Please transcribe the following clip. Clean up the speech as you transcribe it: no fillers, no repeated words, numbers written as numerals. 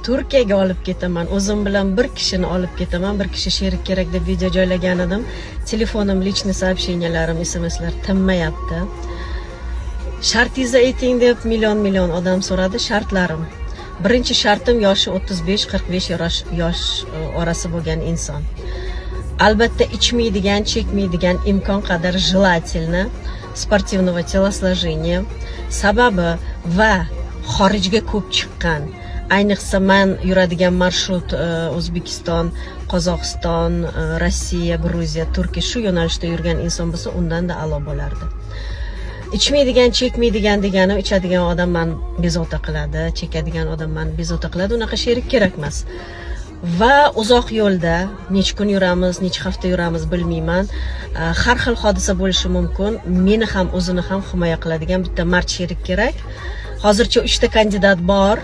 Turkiyaga olib ketaman, o'zim bilan bir kishini olib ketaman, bir kishi sherik kerak deb video joylagan edim. Telefonim, lichniy сообщенияларым, SMSlar tinmayapti. Shartingizni ayting deb million odam so'radi. Shartlarim. Birinchi shartim yoshi 35-45 yosh orasi bo'lgan inson. Albatta ichmaydigan, chekmaydigan, imkon qadar желательно sportivного телосложения. Sababi va xorijga ko'p chiqqan. Ayniqsa men yuradigan marshrut O'zbekiston, Qozog'iston, Rossiya, Gruziya, Turkiya shu yo'nalishda yurgan inson bo'lsa, undan-da a'lo bo'lardi. Ichmaydigan, chekmaydigan deganim, ichadigan odam meni bezovta qiladi, chekadigan odam meni bezovta qiladi. Unaqa sherik kerak emas. Va uzoq yo'lda necha kun yuramiz, necha hafta yuramiz bilmayman. Har xil hodisa bo'lishi mumkin. Meni ham, o'zini ham himoya qiladigan bitta mard sherik kerak. Hozircha 3 ta kandidat bor.